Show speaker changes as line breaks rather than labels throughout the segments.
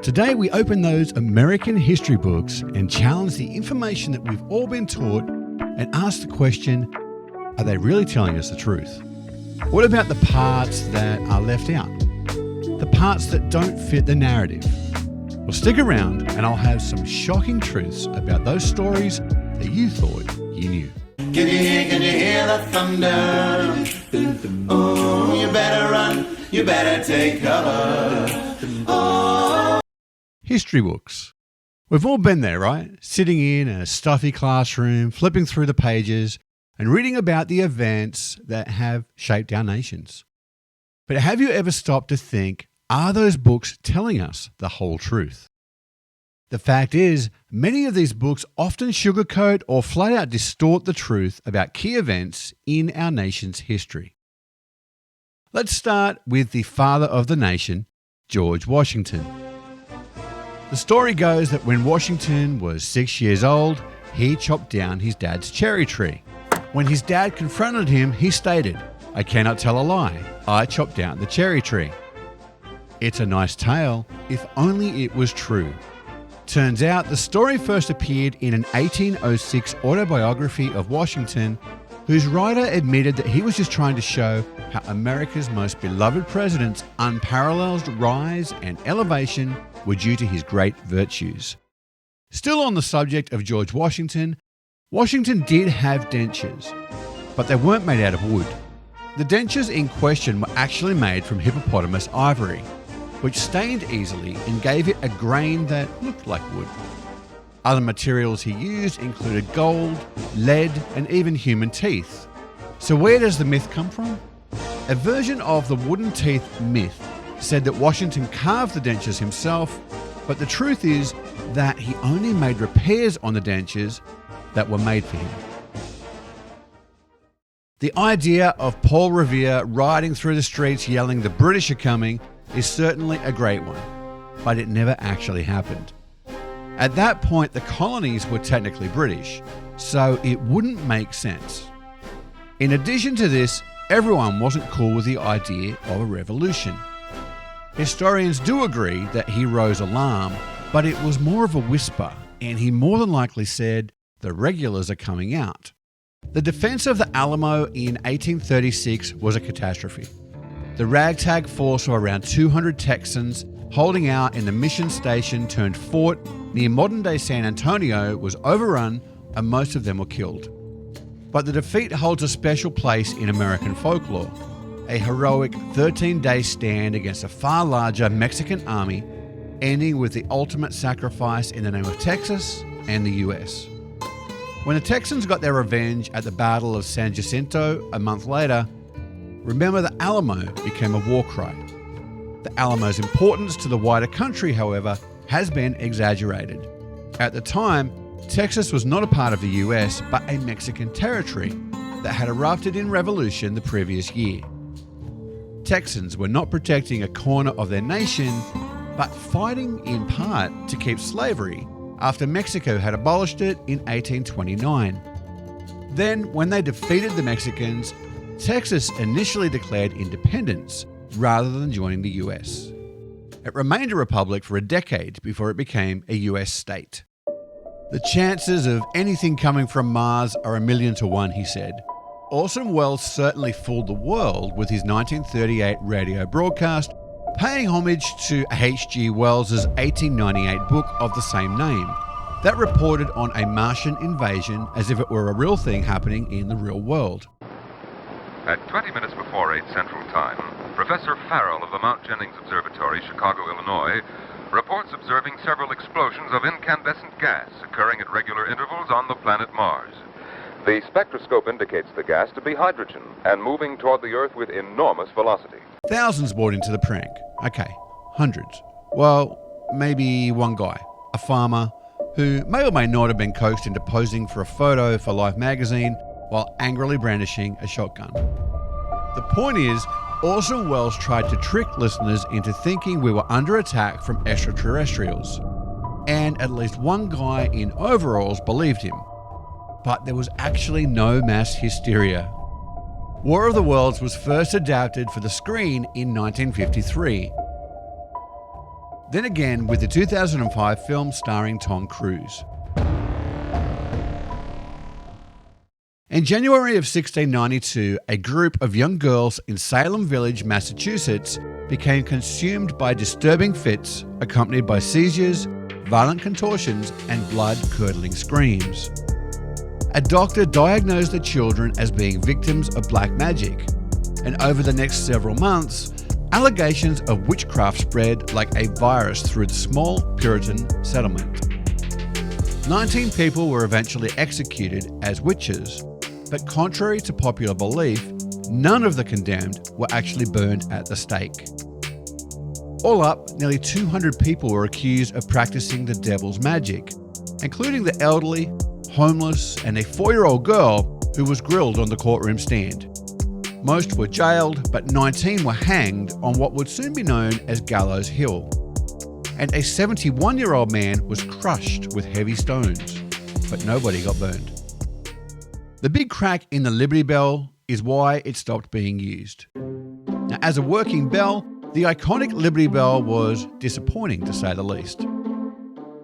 Today we open those American history books and challenge the information that we've all been taught and ask the question, are they really telling us the truth? What about the parts that are left out? The parts that don't fit the narrative? Well, stick around and I'll have some shocking truths about those stories that you thought you knew.
Can you hear the thunder? Oh, you better run, you better take cover. Oh.
History books. We've all been there, right? Sitting in a stuffy classroom, flipping through the pages and reading about the events that have shaped our nations. But have you ever stopped to think, are those books telling us the whole truth? The fact is, many of these books often sugarcoat or flat out distort the truth about key events in our nation's history. Let's start with the father of the nation, George Washington. The story goes that when Washington was 6 years old, he chopped down his dad's cherry tree. When his dad confronted him, he stated, "I cannot tell a lie. I chopped down the cherry tree." It's a nice tale, if only it was true. Turns out the story first appeared in an 1806 autobiography of Washington, whose writer admitted that he was just trying to show how America's most beloved president's unparalleled rise and elevation were due to his great virtues. Still on the subject of George Washington, Washington did have dentures, but they weren't made out of wood. The dentures in question were actually made from hippopotamus ivory, which stained easily and gave it a grain that looked like wood. Other materials he used included gold, lead, and even human teeth. So where does the myth come from? A version of the wooden teeth myth said that Washington carved the dentures himself, but the truth is that he only made repairs on the dentures that were made for him. The idea of Paul Revere riding through the streets yelling "the British are coming" is certainly a great one, but it never actually happened. At that point, the colonies were technically British, so it wouldn't make sense. In addition to this, everyone wasn't cool with the idea of a revolution. Historians do agree that he rose alarm, but it was more of a whisper, and he more than likely said, "The regulars are coming out." The defense of the Alamo in 1836 was a catastrophe. The ragtag force of around 200 Texans holding out in the mission station turned fort near modern-day San Antonio was overrun and most of them were killed. But the defeat holds a special place in American folklore, a heroic 13-day stand against a far larger Mexican army, ending with the ultimate sacrifice in the name of Texas and the US. When the Texans got their revenge at the Battle of San Jacinto a month later, "Remember the Alamo" became a war cry. The Alamo's importance to the wider country, however, has been exaggerated. At the time, Texas was not a part of the US, but a Mexican territory that had erupted in revolution the previous year. Texans were not protecting a corner of their nation, but fighting in part to keep slavery after Mexico had abolished it in 1829. Then, when they defeated the Mexicans, Texas initially declared independence rather than joining the US. It remained a republic for a decade before it became a US state. "The chances of anything coming from Mars are 1,000,000 to 1, he said. Orson Welles certainly fooled the world with his 1938 radio broadcast, paying homage to H.G. Wells's 1898 book of the same name, that reported on a Martian invasion as if it were a real thing happening in the real world.
At 20 minutes before 8 Central Time, Professor Farrell of the Mount Jennings Observatory, Chicago, Illinois, reports observing several explosions of incandescent gas occurring at regular intervals on the planet Mars. The spectroscope indicates the gas to be hydrogen and moving toward the Earth with enormous velocity.
Thousands bought into the prank. Okay, hundreds. Well, maybe one guy, a farmer, who may or may not have been coaxed into posing for a photo for Life magazine while angrily brandishing a shotgun. The point is, Orson Welles tried to trick listeners into thinking we were under attack from extraterrestrials. And at least one guy in overalls believed him. But there was actually no mass hysteria. War of the Worlds was first adapted for the screen in 1953. then again with the 2005 film starring Tom Cruise. In January of 1692, a group of young girls in Salem Village, Massachusetts, became consumed by disturbing fits accompanied by seizures, violent contortions, and blood-curdling screams. A doctor diagnosed the children as being victims of black magic, and over the next several months, allegations of witchcraft spread like a virus through the small Puritan settlement. 19 people were eventually executed as witches, but contrary to popular belief, none of the condemned were actually burned at the stake. All up, nearly 200 people were accused of practicing the devil's magic, including the elderly, homeless, and a 4-year-old girl who was grilled on the courtroom stand. Most were jailed, but 19 were hanged on what would soon be known as Gallows Hill. And a 71-year-old man was crushed with heavy stones, but nobody got burned. The big crack in the Liberty Bell is why it stopped being used. Now, as a working bell, the iconic Liberty Bell was disappointing to say the least.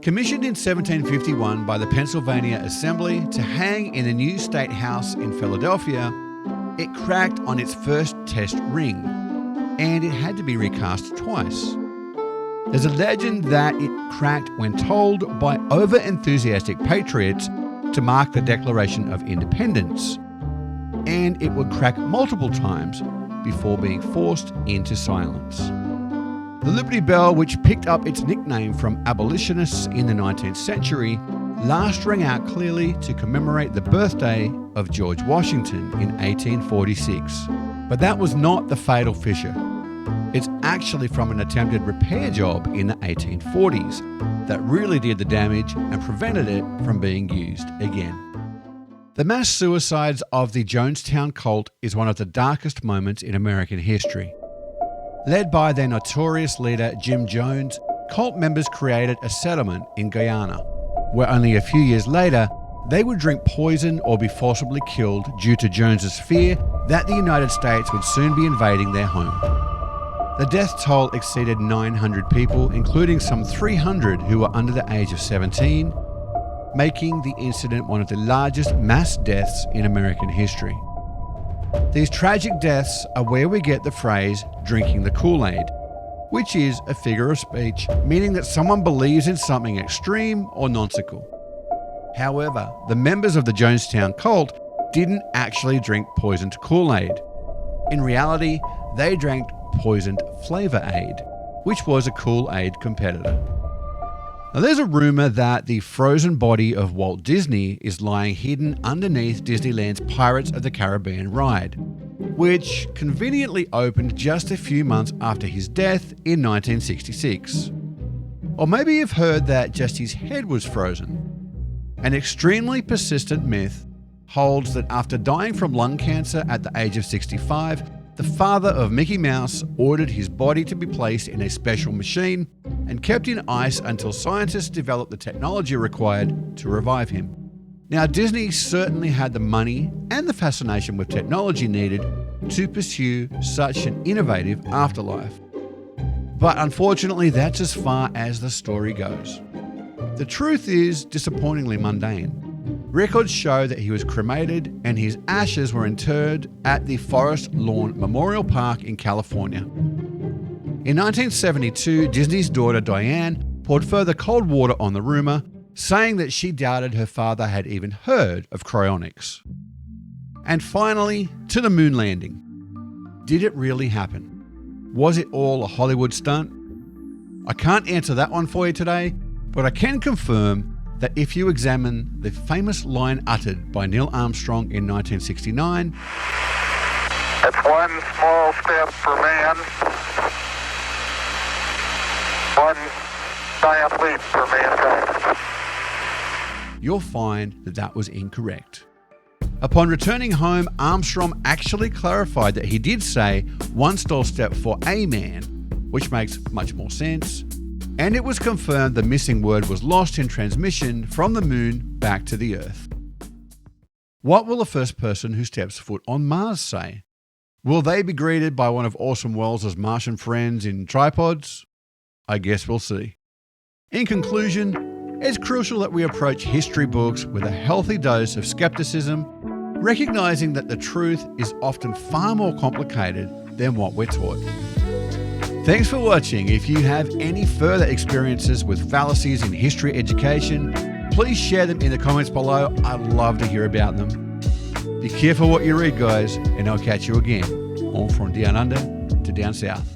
Commissioned in 1751 by the Pennsylvania Assembly to hang in the new State House in Philadelphia, it cracked on its first test ring, and it had to be recast twice. There's a legend that it cracked when told by over-enthusiastic patriots to mark the Declaration of Independence, and it would crack multiple times before being forced into silence. The Liberty Bell, which picked up its nickname from abolitionists in the 19th century, last rang out clearly to commemorate the birthday of George Washington in 1846. But that was not the fatal fissure. It's actually from an attempted repair job in the 1840s that really did the damage and prevented it from being used again. The mass suicides of the Jonestown cult is one of the darkest moments in American history. Led by their notorious leader Jim Jones, cult members created a settlement in Guyana, where only a few years later, they would drink poison or be forcibly killed due to Jones's fear that the United States would soon be invading their home. The death toll exceeded 900 people, including some 300 who were under the age of 17, making the incident one of the largest mass deaths in American history. These tragic deaths are where we get the phrase drinking the Kool-Aid, which is a figure of speech meaning that someone believes in something extreme or nonsensical. However, the members of the Jonestown cult didn't actually drink poisoned Kool-Aid. In reality, they drank poisoned Flavor Aid, which was a Kool-Aid competitor. Now, there's a rumor that the frozen body of Walt Disney is lying hidden underneath Disneyland's Pirates of the Caribbean ride, which conveniently opened just a few months after his death in 1966. Or maybe you've heard that just his head was frozen. An extremely persistent myth holds that after dying from lung cancer at the age of 65, the father of Mickey Mouse ordered his body to be placed in a special machine and kept in ice until scientists developed the technology required to revive him. Now, Disney certainly had the money and the fascination with technology needed to pursue such an innovative afterlife. But unfortunately, that's as far as the story goes. The truth is disappointingly mundane. Records show that he was cremated and his ashes were interred at the Forest Lawn Memorial Park in California. In 1972, Disney's daughter Diane poured further cold water on the rumor, saying that she doubted her father had even heard of cryonics. And finally, to the moon landing. Did it really happen? Was it all a Hollywood stunt? I can't answer that one for you today, but I can confirm that if you examine the famous line uttered by Neil Armstrong in 1969,
"It's one small step for man, one giant leap for mankind,"
you'll find that that was incorrect. Upon returning home, Armstrong actually clarified that he did say one small step for a man, which makes much more sense. And it was confirmed the missing word was lost in transmission from the moon back to the Earth. What will the first person who steps foot on Mars say? Will they be greeted by one of Orson Welles' Martian friends in tripods? I guess we'll see. In conclusion, it's crucial that we approach history books with a healthy dose of skepticism, recognizing that the truth is often far more complicated than what we're taught. Thanks for watching. If you have any further experiences with fallacies in history education, please share them in the comments below. I'd love to hear about them. Be careful what you read, guys, and I'll catch you again, all from down under to down south.